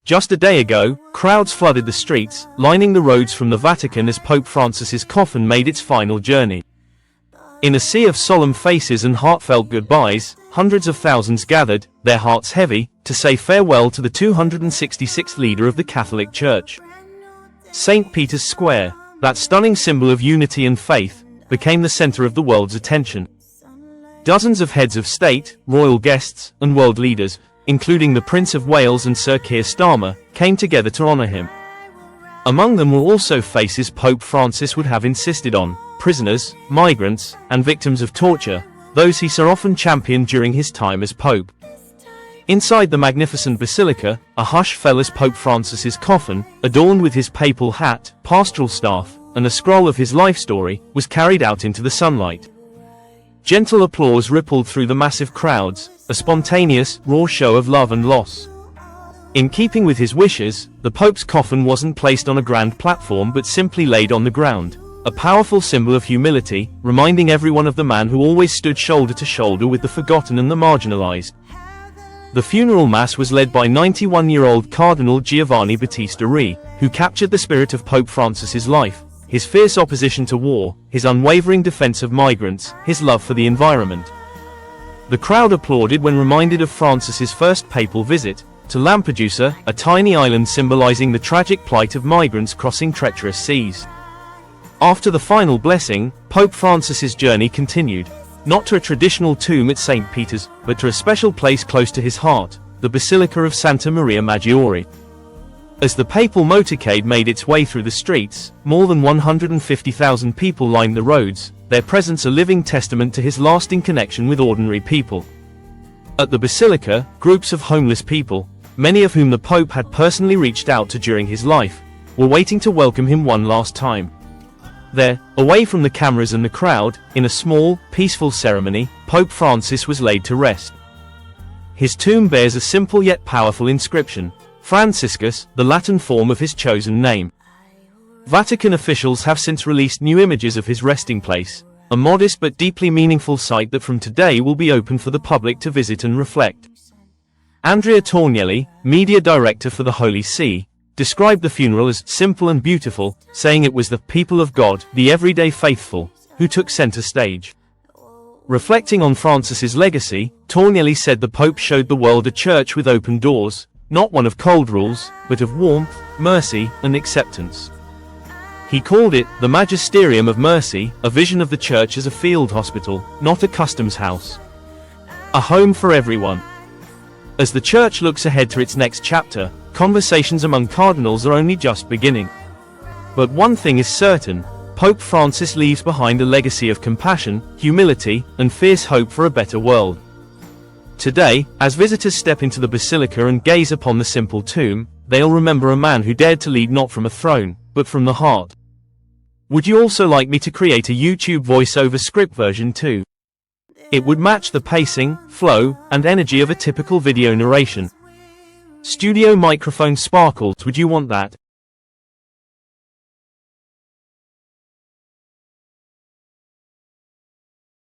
Just a day ago, crowds flooded the streets, lining the roads from the Vatican as Pope Francis's coffin made its final journey. In a sea of solemn faces and heartfelt goodbyes, hundreds of thousands gathered, their hearts heavy, to say farewell to the 266th leader of the Catholic Church. St. Peter's Square, that stunning symbol of unity and faith, became the center of the world's attention. Dozens of heads of state, royal guests, and world leaders, including the Prince of Wales and Sir Keir Starmer, came together to honor him. Among them were also faces Pope Francis would have insisted on: prisoners, migrants, and victims of torture, those he so often championed during his time as Pope. Inside the magnificent basilica, a hush fell as Pope Francis's coffin, adorned with his papal hat, pastoral staff, and a scroll of his life story, was carried out into the sunlight. Gentle applause rippled through the massive crowds, a spontaneous, raw show of love and loss. In keeping with his wishes, the Pope's coffin wasn't placed on a grand platform but simply laid on the ground, a powerful symbol of humility, reminding everyone of the man who always stood shoulder to shoulder with the forgotten and the marginalized. The funeral mass was led by 91-year-old Cardinal Giovanni Battista Re, who captured the spirit of Pope Francis's life: his fierce opposition to war, his unwavering defense of migrants, his love for the environment. The crowd applauded when reminded of Francis's first papal visit to Lampedusa, a tiny island symbolizing the tragic plight of migrants crossing treacherous seas. After the final blessing, Pope Francis's journey continued, not to a traditional tomb at St. Peter's, but to a special place close to his heart, the Basilica of Santa Maria Maggiore. As the papal motorcade made its way through the streets, more than 150,000 people lined the roads, their presence a living testament to his lasting connection with ordinary people. At the basilica, groups of homeless people, many of whom the Pope had personally reached out to during his life, were waiting to welcome him one last time. There, away from the cameras and the crowd, in a small, peaceful ceremony, Pope Francis was laid to rest. His tomb bears a simple yet powerful inscription: Franciscus, the Latin form of his chosen name. Vatican officials have since released new images of his resting place, a modest but deeply meaningful site that from today will be open for the public to visit and reflect. Andrea Tornielli, media director for the Holy See, described the funeral as simple and beautiful, saying it was the people of God, the everyday faithful, who took center stage. Reflecting on Francis's legacy, Tornielli said the Pope showed the world a church with open doors, not one of cold rules, but of warmth, mercy, and acceptance. He called it the Magisterium of Mercy, a vision of the church as a field hospital, not a customs house. A home for everyone. As the church looks ahead to its next chapter, conversations among cardinals are only just beginning. But one thing is certain: Pope Francis leaves behind a legacy of compassion, humility, and fierce hope for a better world. Today, as visitors step into the basilica and gaze upon the simple tomb, they'll remember a man who dared to lead not from a throne, but from the heart. Would you also like me to create a YouTube voiceover script version too? It would match the pacing, flow, and energy of a typical video narration. Studio microphone sparkles, would you want that?